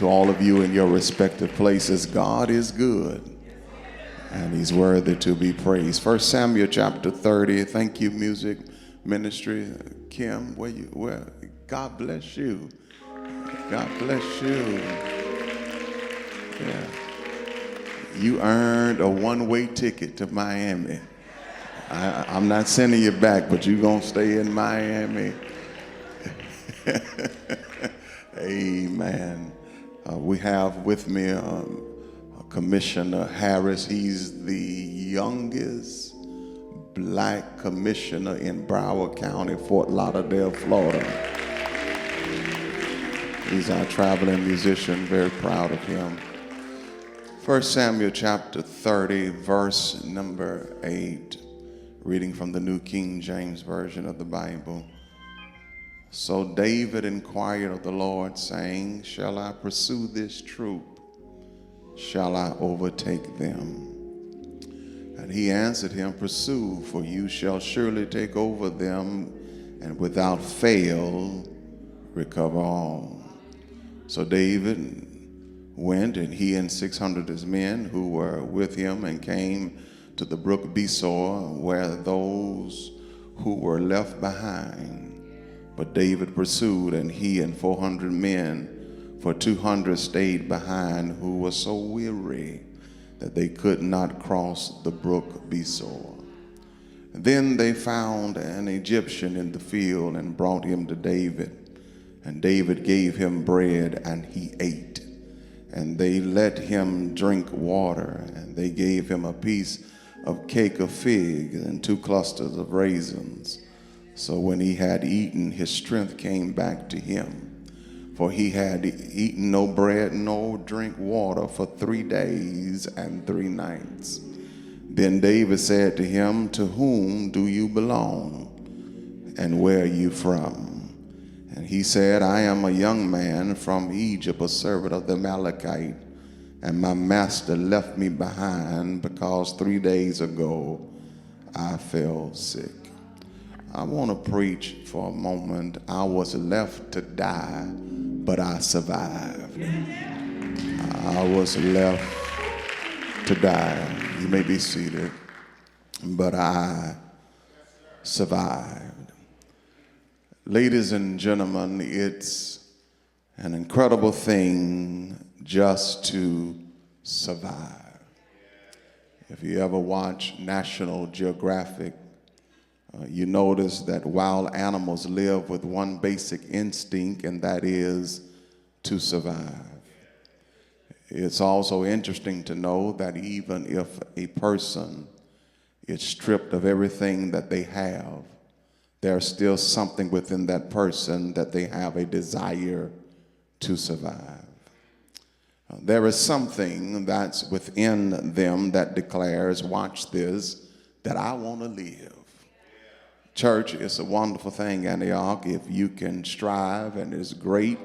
To all of you in your respective places, God is good and he's worthy to be praised. 1 Samuel chapter 30. Thank you, music ministry. Kim, where? God bless you. God bless you. Yeah. You earned a one-way ticket to Miami. I'm not sending you back, but you're going to stay in Miami. Amen. We have with me Commissioner Harris. He's the youngest black commissioner in Broward County, Fort Lauderdale, Florida. He's our traveling musician, very proud of him. 1 Samuel chapter 30, verse number 8, reading from the New King James Version of the Bible. So David inquired of the Lord, saying, shall I pursue this troop? Shall I overtake them? And he answered him, pursue, for you shall surely take over them, and without fail recover all. So David went, and he and 600 of his men who were with him, and came to the brook Besor, where those who were left behind. But David pursued, and he and 400 men, for 200 stayed behind, who were so weary that they could not cross the brook Besor. Then they found an Egyptian in the field and brought him to David. And David gave him bread, and he ate. And they let him drink water, and they gave him a piece of cake of figs and 2 clusters of raisins. So when he had eaten, his strength came back to him, for he had eaten no bread nor drink water for 3 days and 3 nights. Then David said to him, to whom do you belong, and where are you from? And he said, I am a young man from Egypt, a servant of the Amalekite, and my master left me behind because 3 days ago I fell sick. I want to preach for a moment. I was left to die, but I survived. I was left to die. You may be seated, but I survived. Ladies and gentlemen, it's an incredible thing just to survive. If you ever watch National Geographic, you notice that wild animals live with one basic instinct, and that is to survive. It's also interesting to know that even if a person is stripped of everything that they have, there's still something within that person that they have a desire to survive. There is something that's within them that declares, watch this, that I want to live. Church, it's a wonderful thing, Antioch, if you can strive, and it's great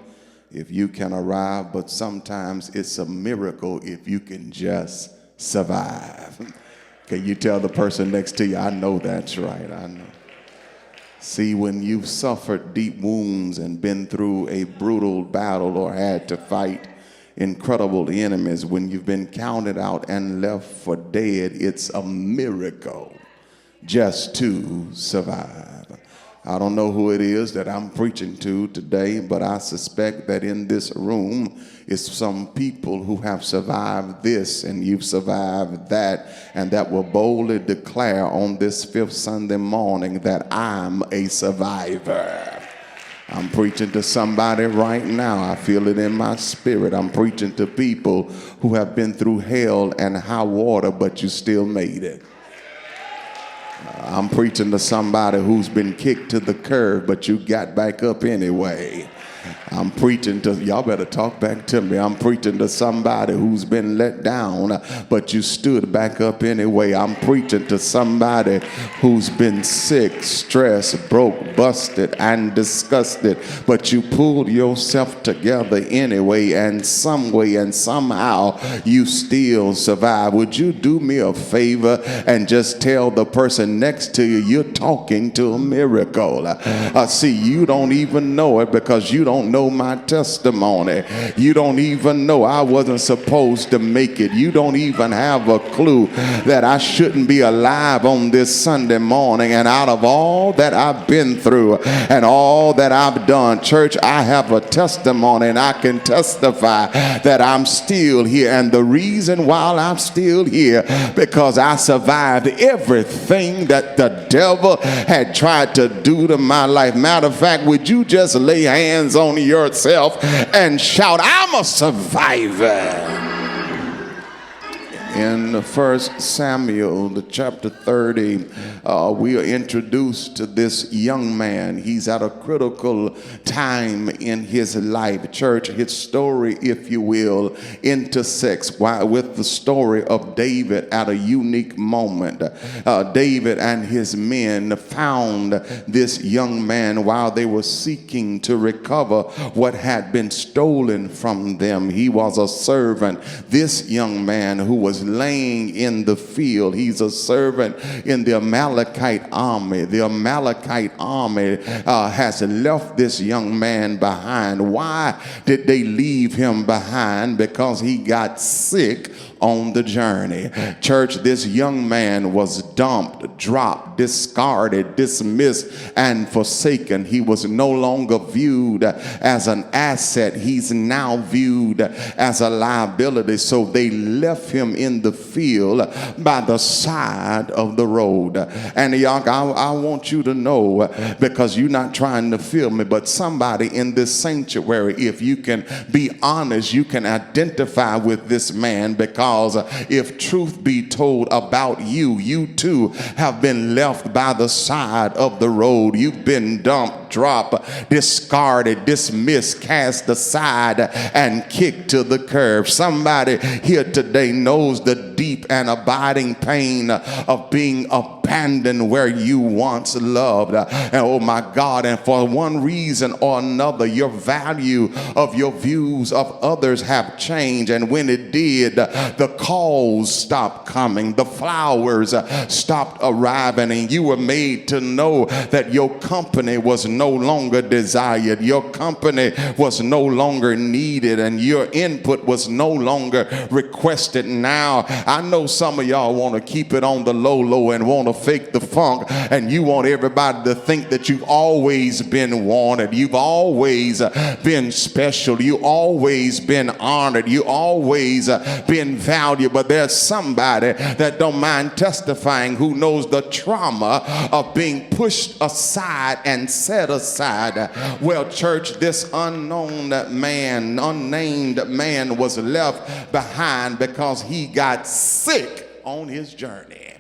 if you can arrive, but sometimes it's a miracle if you can just survive. Can you tell the person next to you, I know that's right, I know. See, when you've suffered deep wounds and been through a brutal battle or had to fight incredible enemies, when you've been counted out and left for dead, it's a miracle just to survive. I don't know who it is that I'm preaching to today, but I suspect that in this room is some people who have survived this and you've survived that, and that will boldly declare on this 5th Sunday morning that I'm a survivor. I'm preaching to somebody right now. I feel it in my spirit. I'm preaching to people who have been through hell and high water, but you still made it. I'm preaching to somebody who's been kicked to the curb, but you got back up anyway. I'm preaching to, y'all better talk back to me. I'm preaching to somebody who's been let down, but you stood back up anyway. I'm preaching to somebody who's been sick, stressed, broke, busted, and disgusted, but you pulled yourself together anyway, and some way and somehow you still survive. Would you do me a favor and just tell the person next to you, you're talking to a miracle? See, you don't even know it because you don't don't know my testimony. You don't even know I wasn't supposed to make it. You don't even have a clue that I shouldn't be alive on this Sunday morning. And out of all that I've been through and all that I've done, church, I have a testimony, and I can testify that I'm still here. And the reason why I'm still here, because I survived everything that the devil had tried to do to my life. Matter of fact, would you just lay hands on yourself and shout, I'm a survivor? In 1 Samuel, the chapter 30, we are introduced to this young man. He's at a critical time in his life. Church, his story, if you will, intersects with the story of David at a unique moment. David and his men found this young man while they were seeking to recover what had been stolen from them. He was a servant. This young man who was laying in the field, he's a servant in the Amalekite army. The Amalekite army has left this young man behind. Why did they leave him behind? Because he got sick on the journey. Church, this young man was dumped, dropped, discarded, dismissed, and forsaken. He was no longer viewed as an asset. He's now viewed as a liability. So they left him in the field by the side of the road. Antioch, I want you to know, because you're not trying to feel me, but somebody in this sanctuary, if you can be honest, you can identify with this man, because if truth be told about you, you too have been left by the side of the road. You've been dumped, dropped, discarded, dismissed, cast aside, and kicked to the curb. Somebody here today knows the deep and abiding pain of being abandoned where you once loved. And oh my God, and for one reason or another, your value of your views of others have changed. And when it did, the calls stopped coming, the flowers stopped arriving, and you were made to know that your company was no longer desired, your company was no longer needed, and your input was no longer requested. Now, I know some of y'all want to keep it on the low and want to fake the funk, and you want everybody to think that you've always been wanted, you've always been special, you always been honored, you always been valued. But there's somebody that don't mind testifying who knows the trauma of being pushed aside and set aside. Well, church, this unnamed man was left behind because he got sick on his journey.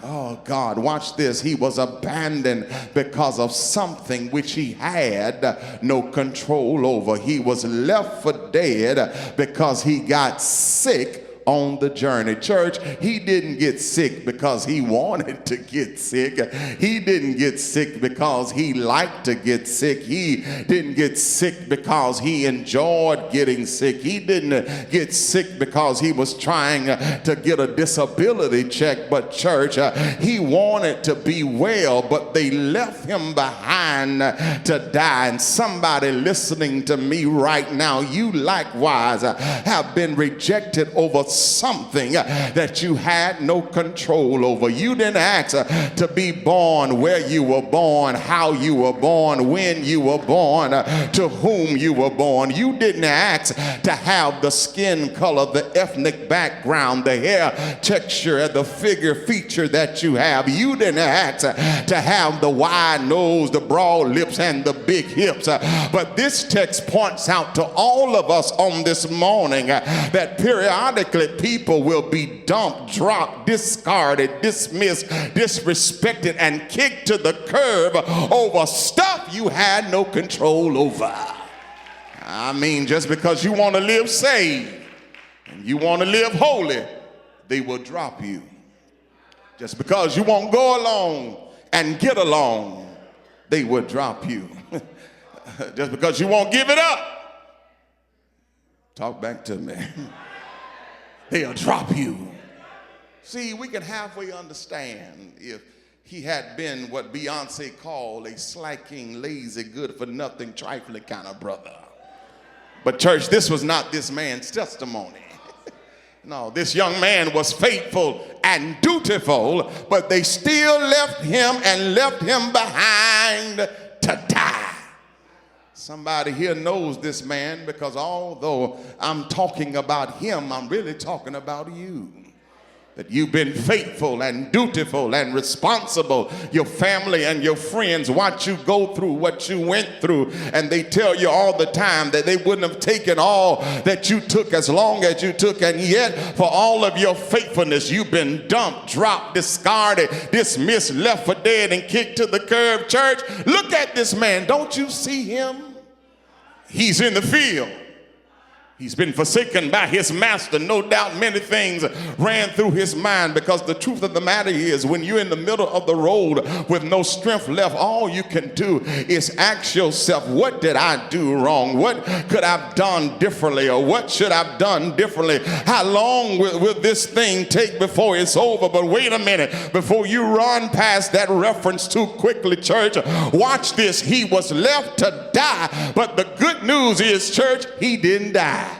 Oh God, watch this. He was abandoned because of something which he had no control over. He was left for dead because he got sick on the journey. Church, he didn't get sick because he wanted to get sick. He didn't get sick because he liked to get sick. He didn't get sick because he enjoyed getting sick. He didn't get sick because he was trying to get a disability check. But church, he wanted to be well, but they left him behind to die. And somebody listening to me right now, you likewise have been rejected over something that you had no control over. You didn't ask to be born, where you were born, how you were born, when you were born, to whom you were born. You didn't ask to have the skin color, the ethnic background, the hair texture, the figure feature that you have. You didn't ask to have the wide nose, the broad lips, and the big hips. But this text points out to all of us on this morning that periodically people will be dumped, dropped, discarded, dismissed, disrespected, and kicked to the curb over stuff you had no control over. I mean, just because you want to live saved and you want to live holy, they will drop you. Just because you won't go along and get along, they will drop you. Just because you won't give it up, talk back to me, they'll drop you. See, we can halfway understand if he had been what Beyonce called a slacking, lazy, good-for-nothing, trifling kind of brother. But church, this was not this man's testimony. No, this young man was faithful and dutiful, but they still left him and left him behind to die. Somebody here knows this man, because although I'm talking about him, I'm really talking about you. That you've been faithful and dutiful and responsible. Your family and your friends watch you go through what you went through, and they tell you all the time that they wouldn't have taken all that you took as long as you took, and yet for all of your faithfulness, you've been dumped, dropped, discarded, dismissed, left for dead, and kicked to the curb. Church, look at this man. Don't you see him? He's in the field. He's been forsaken by his master. No doubt many things ran through his mind, because the truth of the matter is, when you're in the middle of the road with no strength left, all you can do is ask yourself, what did I do wrong? What could I have done differently? Or what should I have done differently? How long will this thing take before it's over? But wait a minute, before you run past that reference too quickly, church, watch this. He was left to die, but the good news is, church, he didn't die.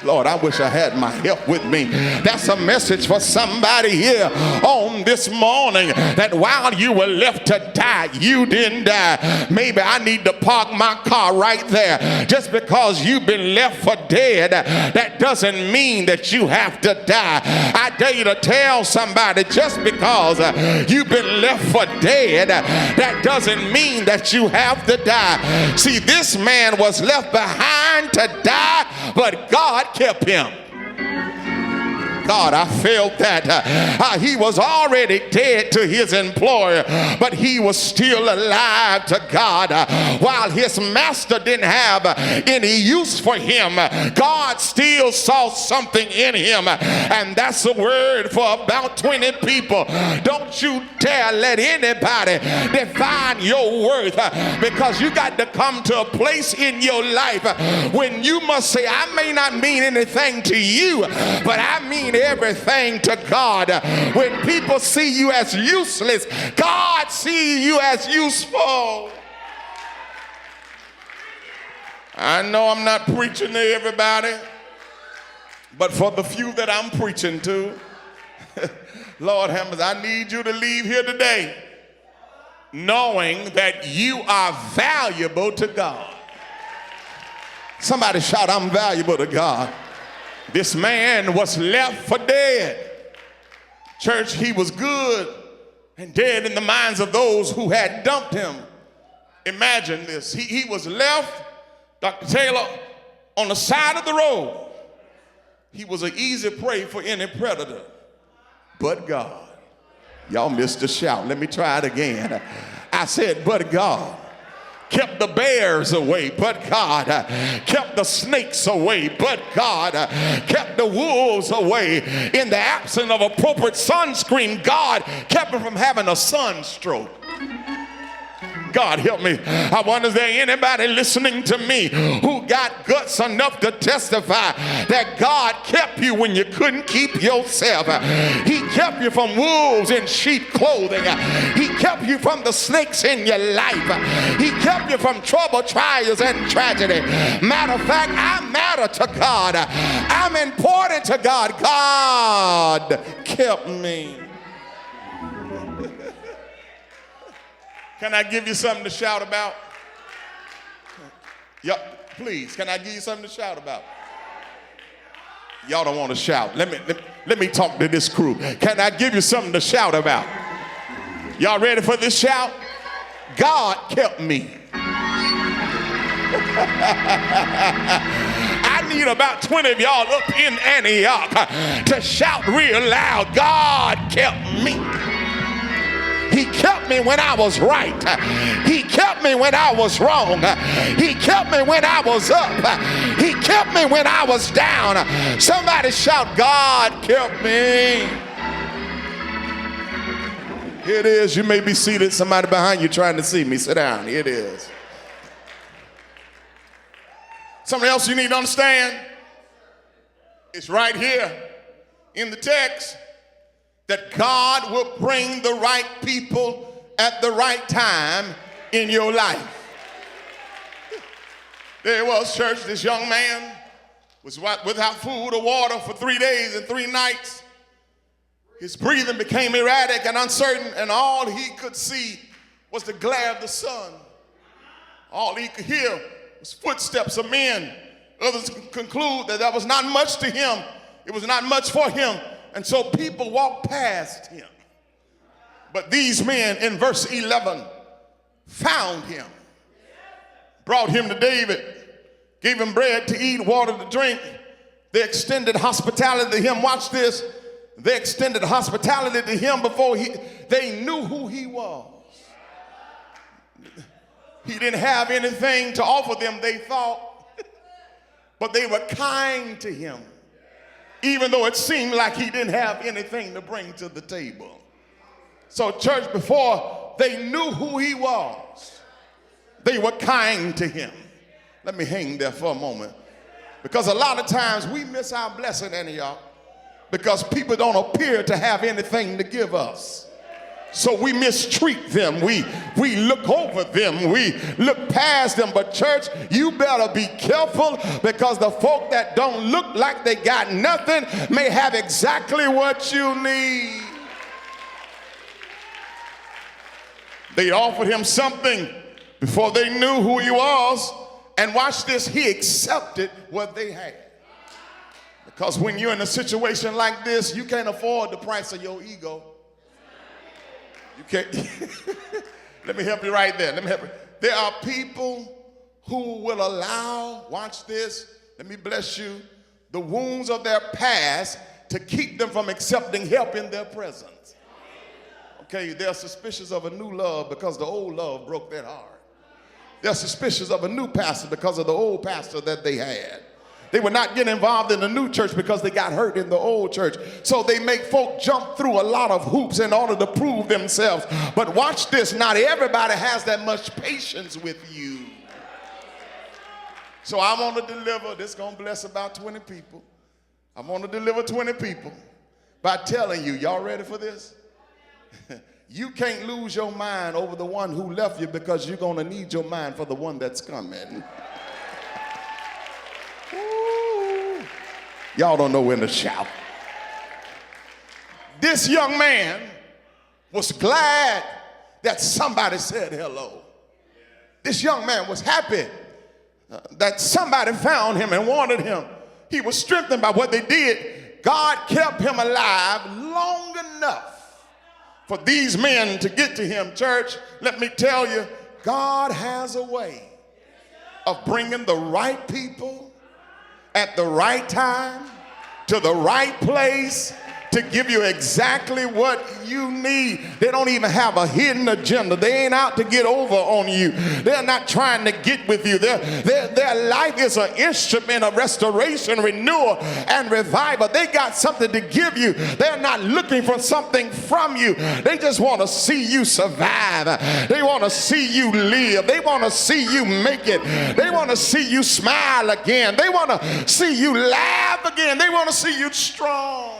Lord, I wish I had my help with me. That's a message for somebody here on this morning, that while you were left to die, you didn't die. Maybe I need to park my car right there. Just because you've been left for dead, that doesn't mean that you have to die. I dare you to tell somebody, just because you've been left for dead, that doesn't mean that you have to die. See, this man was left behind to die, but God kept him. God, I felt that. He was already dead to his employer, but he was still alive to God. While his master didn't have any use for him, God still saw something in him. And that's a word for about 20 people. Don't you dare let anybody define your worth, because you got to come to a place in your life when you must say, I may not mean anything to you, but I mean everything to God. When people see you as useless, God sees you as useful. I know I'm not preaching to everybody, but for the few that I'm preaching to, Lord have mercy, I need you to leave here today knowing that you are valuable to God. Somebody shout, I'm valuable to God. This man was left for dead. Church, he was good and dead in the minds of those who had dumped him. Imagine this. He was left, Dr. Taylor, on the side of the road. He was an easy prey for any predator, but God. Y'all missed a shout. Let me try it again. I said, but God kept the bears away, but God kept the snakes away, but God kept the wolves away. In the absence of appropriate sunscreen, God kept him from having a sunstroke. God help me. I wonder, is there anybody listening to me who got guts enough to testify that God kept you when you couldn't keep yourself? He kept you from wolves in sheep clothing. He kept you from the snakes in your life. He kept you from trouble, trials, and tragedy. Matter of fact, I matter to God. I'm important to God. God kept me. Can I give you something to shout about? Yeah, please, can I give you something to shout about? Y'all don't want to shout. Let me talk to this crew. Can I give you something to shout about? Y'all ready for this shout? God kept me. I need about 20 of y'all up in Antioch to shout real loud, God kept me. He kept me when I was right. He kept me when I was wrong. He kept me when I was up. He kept me when I was down. Somebody shout, God kept me. Here it is. You may be seated. Somebody behind you trying to see me. Sit down. Here it is. Something else you need to understand. It's right here in the text. that God will bring the right people at the right time in your life. There was, church, this young man was without food or water for 3 days and 3 nights. His breathing became erratic and uncertain, and all he could see was the glare of the sun. All he could hear was footsteps of men. Others conclude that that was not much to him. It was not much for him. And so people walked past him. But these men in verse 11 found him, brought him to David, gave him bread to eat, water to drink. They extended hospitality to him. Watch this. They extended hospitality to him before they knew who he was. He didn't have anything to offer them, they thought, but they were kind to him, even though it seemed like he didn't have anything to bring to the table. So, church, before they knew who he was, they were kind to him. Let me hang there for a moment, because a lot of times we miss our blessing, Antioch, because people don't appear to have anything to give us. So we mistreat them, we look over them, we look past them. But church, you better be careful, because the folk that don't look like they got nothing may have exactly what you need. They offered him something before they knew who he was, and watch this, he accepted what they had. Because when you're in a situation like this, you can't afford the price of your ego. You can't. Let me help you right there. Let me help you. There are people who will allow, watch this, let me bless you, the wounds of their past to keep them from accepting help in their present. Okay, they're suspicious of a new love because the old love broke their heart. They're suspicious of a new pastor because of the old pastor that they had. They would not get involved in the new church because they got hurt in the old church. So they make folk jump through a lot of hoops in order to prove themselves. But watch this, not everybody has that much patience with you. So I want to deliver, this is going to bless about 20 people. I want to deliver 20 people by telling you, y'all ready for this? You can't lose your mind over the one who left you, because you're going to need your mind for the one that's coming. Y'all don't know when to shout. This young man was glad that somebody said hello. This young man was happy that somebody found him and wanted him. He was strengthened by what they did. God kept him alive long enough for these men to get to him. Church, let me tell you, God has a way of bringing the right people at the right time, to the right place, to give you exactly what you need. They don't even have a hidden agenda. They ain't out to get over on you. They're not trying to get with you. Their life is an instrument of restoration, renewal, and revival. They got something to give you. They're not looking for something from you. They just want to see you survive. They want to see you live. They want to see you make it. They want to see you smile again. They want to see you laugh again. They want to see you strong.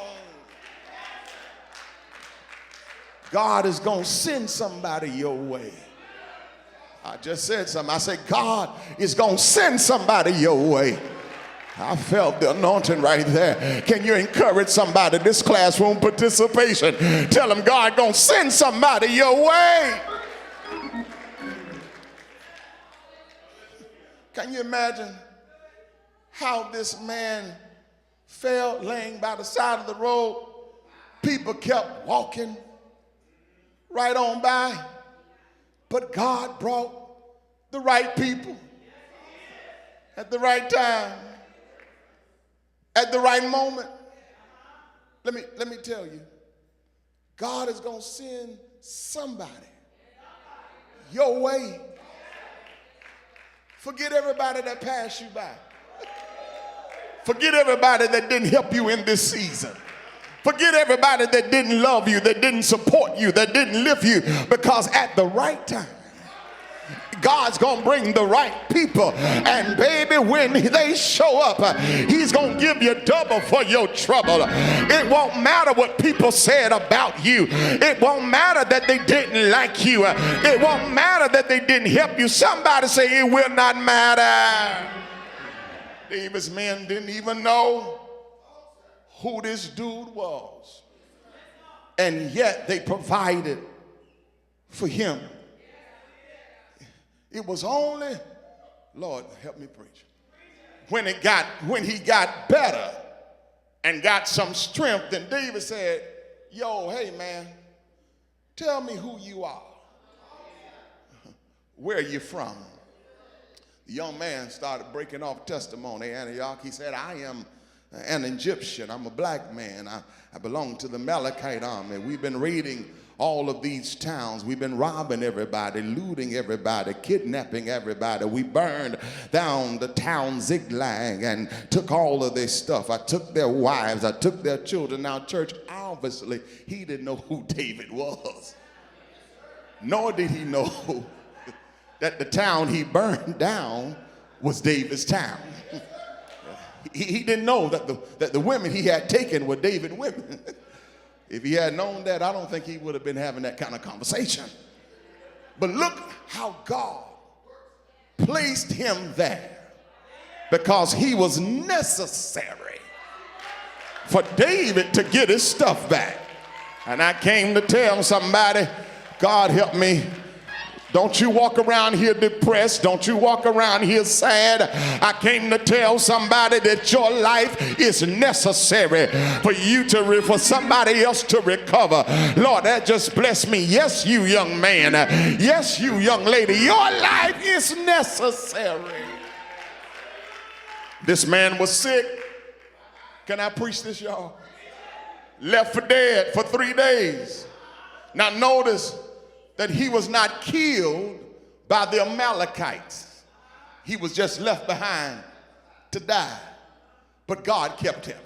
God is going to send somebody your way. I just said something. I said, God is going to send somebody your way. I felt the anointing right there. Can you encourage somebody? This classroom participation. Tell them God going to send somebody your way. Can you imagine how this man felt laying by the side of the road? People kept walking right on by, but God brought the right people at the right time, at the right moment. Let me tell you, God is going to send somebody your way. Forget everybody that passed you by. Forget everybody that didn't help you in this season. Forget everybody that didn't love you, that didn't support you, that didn't lift you, because at the right time, God's going to bring the right people. And baby, when they show up, he's going to give you double for your trouble. It won't matter what people said about you. It won't matter that they didn't like you. It won't matter that they didn't help you. Somebody say it will not matter. David's men didn't even know who this dude was. And yet they provided for him. It was only, Lord, help me preach, when he got better and got some strength, then David said, yo, hey man, tell me who you are. Where are you from? The young man started breaking off testimony, Antioch. He said, I am an Egyptian. I'm a black man. I belong to the Amalekite army. We've been raiding all of these towns. We've been robbing everybody, looting everybody, kidnapping everybody. We burned down the town Ziklag and took all of their stuff. I took their wives. I took their children. Now, church, obviously, he didn't know who David was. Nor did he know that the town he burned down was David's town. He didn't know that the women he had taken were David's women. If he had known that, I don't think he would have been having that kind of conversation. But look how God placed him there, because he was necessary for David to get his stuff back. And I came to tell somebody, God help me. Don't you walk around here depressed. Don't you walk around here sad. I came to tell somebody that your life is necessary for somebody else to recover. Lord, that just blessed me. Yes, you young man. Yes, you young lady. Your life is necessary. This man was sick. Can I preach this, y'all? Left for dead for 3 days. Now notice that he was not killed by the Amalekites. He was just left behind to die. But God kept him,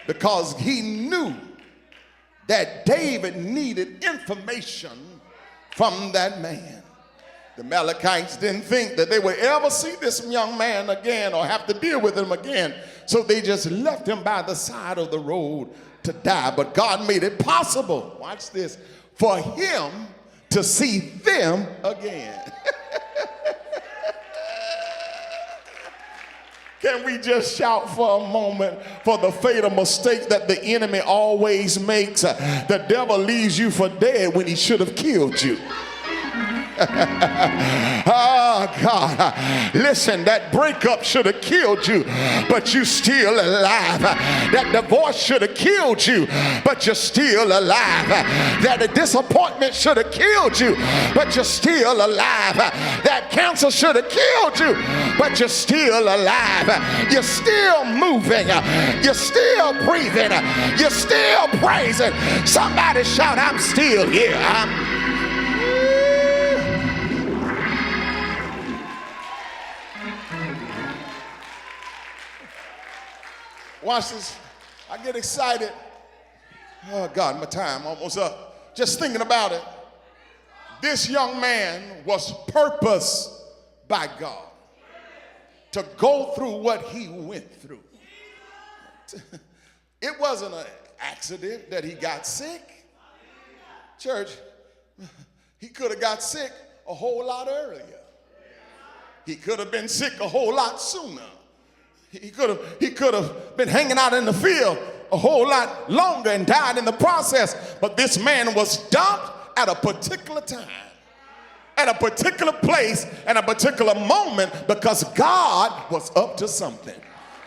because he knew that David needed information from that man. The Amalekites didn't think that they would ever see this young man again or have to deal with him again. So they just left him by the side of the road to die. But God made it possible, watch this, for him to see them again. Can we just shout for a moment for the fatal mistake that the enemy always makes? The devil leaves you for dead when he should have killed you. Oh God, listen, that breakup should have killed you, but you still alive. That divorce should have killed you, but you're still alive. That disappointment should have killed you, but you're still alive. That cancer should have killed you, but you're still alive. You're still moving. You're still breathing. You're still praising. Somebody shout, I'm still here. Watch this. I get excited. Oh God, my time almost up. Just thinking about it. This young man was purposed by God to go through what he went through. It wasn't an accident that he got sick. Church, he could have got sick a whole lot earlier. He could have been sick a whole lot sooner. He could have been hanging out in the field a whole lot longer and died in the process. But this man was dumped at a particular time, at a particular place, and a particular moment, because God was up to something.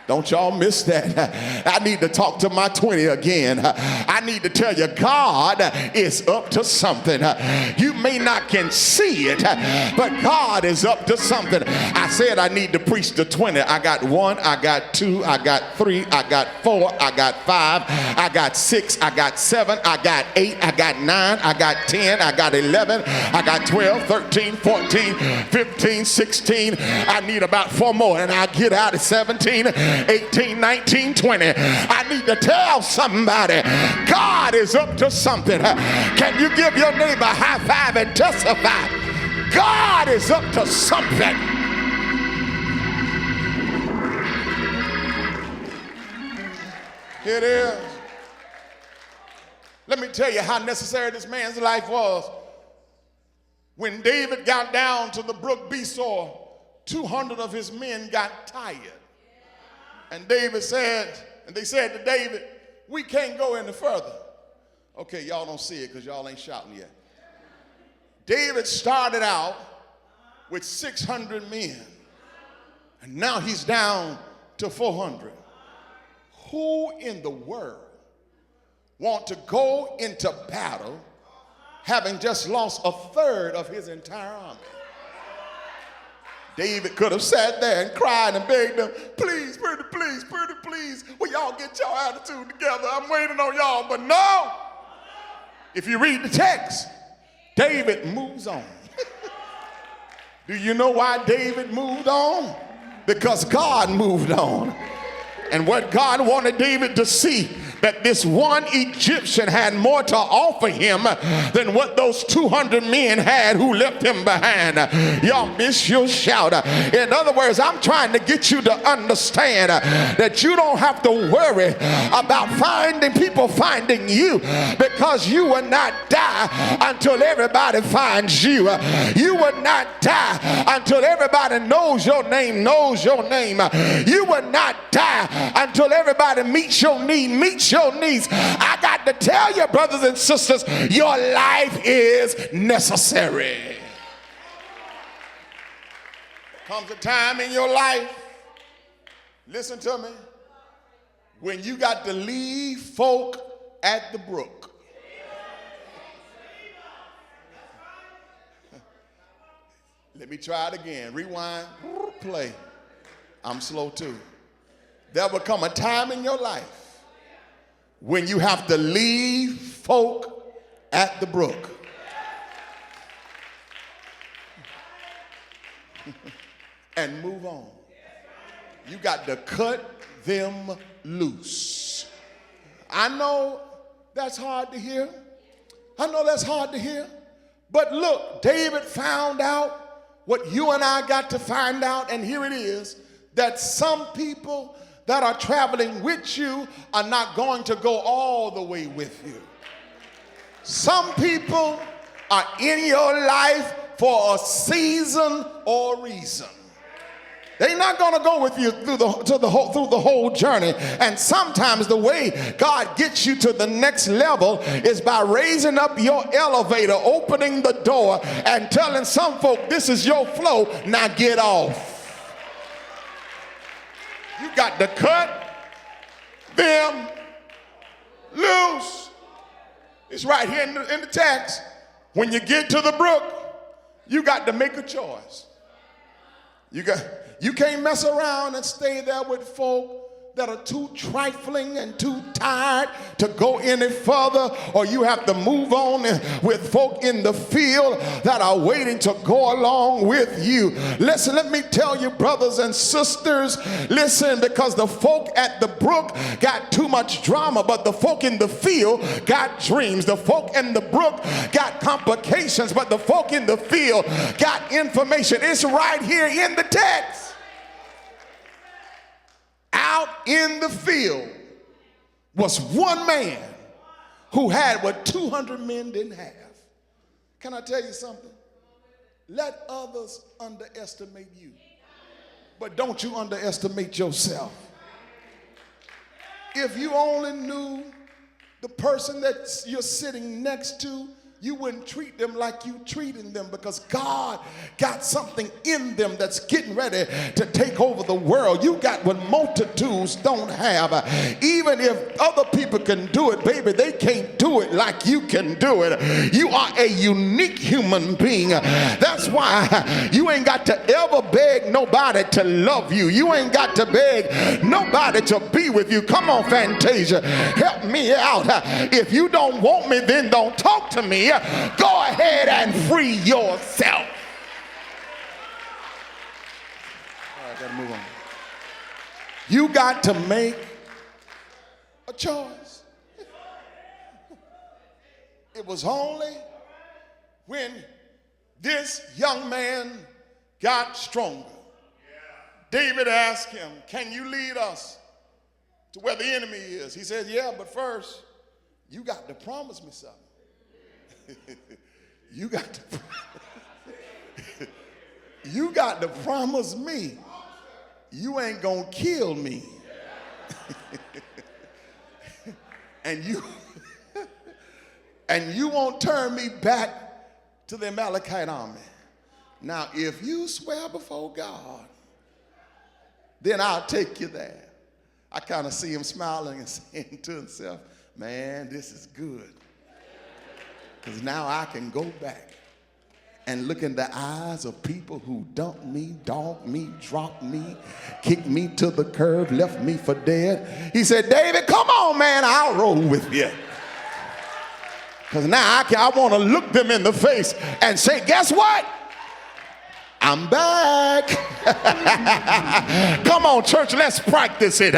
Don't y'all miss that. I need to talk to my 20 again. I need to tell you, God is up to something. You may not can see it, but God is up to something. I said I need to preach to 20. I got 1, I got 2, I got 3, I got 4, I got 5, I got 6, I got 7, I got 8, I got 9, I got 10, I got 11, I got 12, 13, 14, 15, 16. I need about 4 more and I'll get out at 17, 18, 19, 20. I need to tell somebody, God is up to something. Can you give your neighbor a high five and testify? God is up to something. Here it is. Let me tell you how necessary this man's life was. When David got down to the brook Besor, 200 of his men got tired. And they said to David, we can't go any further. Okay, y'all don't see it because y'all ain't shouting yet. David started out with 600 men, and now he's down to 400. Who in the world want to go into battle having just lost a third of his entire army? David could have sat there and cried and begged them, please, pretty please, will y'all get your attitude together? I'm waiting on y'all. But no, if you read the text, David moves on. Do you know why David moved on? Because God moved on. And what God wanted David to see, that this one Egyptian had more to offer him than what those 200 men had who left him behind. Y'all miss your shout. In other words, I'm trying to get you to understand that you don't have to worry about people finding you, because you will not die until everybody finds you. You will not die until everybody knows your name. You will not die until everybody meets your needs. I got to tell you, brothers and sisters, your life is necessary. Comes a time in your life, listen to me, when you got to leave folk at the brook. Let me try it again. Rewind, play. I'm slow too. There will come a time in your life when you have to leave folk at the brook. And move on. You got to cut them loose. I know that's hard to hear. But look, David found out what you and I got to find out, and here it is, that some people that are traveling with you are not going to go all the way with you. Some people are in your life for a season or reason. They're not going to go with you through the whole journey. And sometimes the way God gets you to the next level is by raising up your elevator, opening the door, and telling some folk, this is your flow, now get off. You got to cut them loose. It's right here in the text. When you get to the brook, you got to make a choice. You can't mess around and stay there with folk that are too trifling and too tired to go any further, or you have to move on with folk in the field that are waiting to go along with you. Listen, let me tell you, brothers and sisters, listen, because the folk at the brook got too much drama, but the folk in the field got dreams. The folk in the brook got complications, but the folk in the field got information. It's right here in the text. Out in the field was one man who had what 200 men didn't have. Can I tell you something? Let others underestimate you, but don't you underestimate yourself. If you only knew the person that you're sitting next to, you wouldn't treat them like you treating them, because God got something in them that's getting ready to take over the world. You got what multitudes don't have. Even if other people can do it, baby, they can't do it like you can do it. You are a unique human being. That's why you ain't got to ever beg nobody to love you. You ain't got to beg nobody to be with you. Come on, Fantasia, help me out. If you don't want me, then don't talk to me. Go ahead and free yourself. All right, gotta move on. You got to make a choice. It was only when this young man got stronger. David asked him, can you lead us to where the enemy is? He said, yeah, but first, you got to promise me something. You got to promise me you ain't gonna kill me. and you won't turn me back to the Amalekite army. Now, if you swear before God, then I'll take you there. I kind of see him smiling and saying to himself, man, this is good. Because now I can go back and look in the eyes of people who dumped me, dogged me, dropped me, kicked me to the curb, left me for dead. He said, David, come on, man, I'll roll with you. Because now I want to look them in the face and say, guess what? I'm back. Come on, church, let's practice it.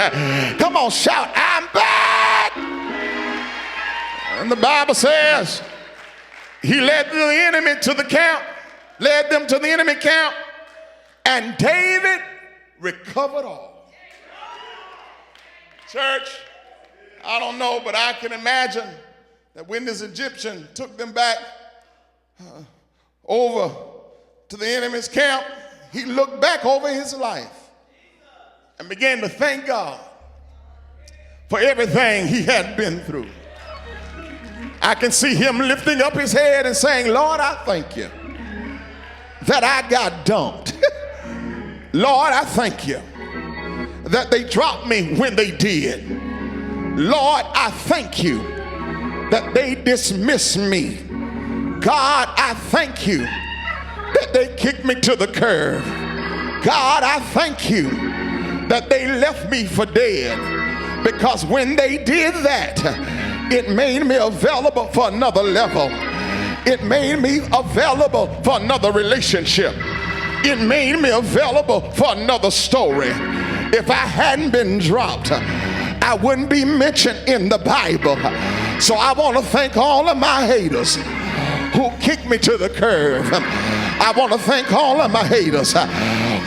Come on, shout, I'm back. And the Bible says, he led the enemy to the camp, led them to the enemy camp, and David recovered all. Church, I don't know, but I can imagine that when this Egyptian took them back over to the enemy's camp, he looked back over his life and began to thank God for everything he had been through. I can see him lifting up his head and saying, Lord, I thank you that I got dumped. Lord, I thank you that they dropped me when they did. Lord, I thank you that they dismissed me. God, I thank you that they kicked me to the curb. God, I thank you that they left me for dead, because when they did that, it made me available for another level. It made me available for another relationship. It made me available for another story. If I hadn't been dropped, I wouldn't be mentioned in the Bible. So I want to thank all of my haters who kicked me to the curb. I want to thank all of my haters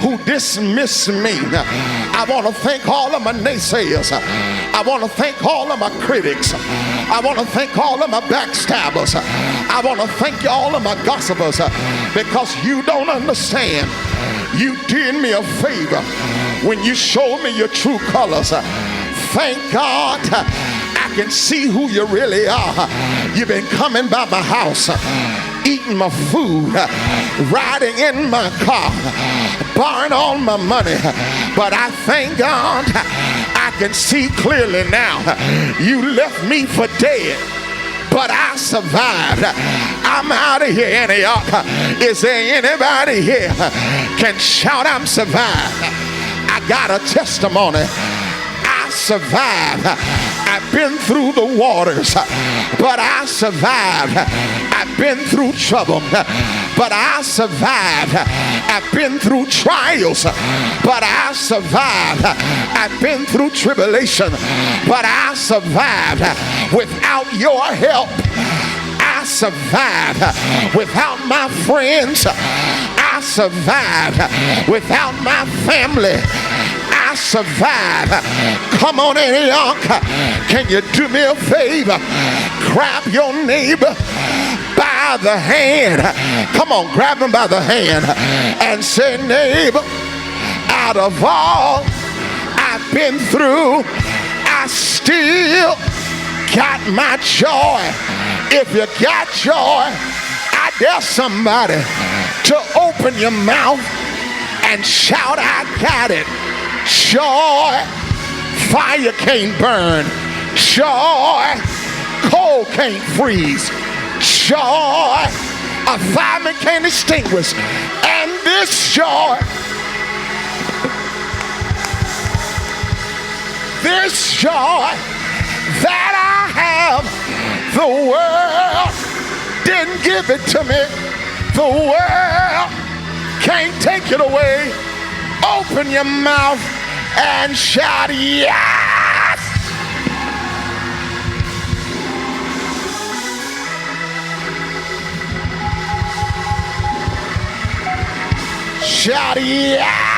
who dismissed me. I want to thank all of my naysayers. I want to thank all of my critics. I want to thank all of my backstabbers. I want to thank all of my gossipers, because you don't understand. You did me a favor when you showed me your true colors. Thank God I can see who you really are. You've been coming by my house, eating my food, riding in my car, borrowing all my money. But I thank God I can see clearly now. You left me for dead, but I survived. I'm out of here, Antioch. Is there anybody here can shout I'm survived? I got a testimony. I survived. I've been through the waters, but I survived. I've been through trouble, but I survived. I've been through trials, but I survived. I've been through tribulation, but I survived. Without your help, I survived. Without my friends, I survived. Without my family, I survived. Come on, Antioch, can you do me a favor? Grab your neighbor by the hand. Come on, grab him by the hand and say, neighbor, out of all I've been through, I still got my joy. If you got joy, I dare somebody to open your mouth and shout, I got it. Joy, fire can't burn. Joy, cold can't freeze. Joy, a fireman can't extinguish. And this joy, that I have, the world didn't give it to me. The world can't take it away. Open your mouth and shout, yes! shout, yeah!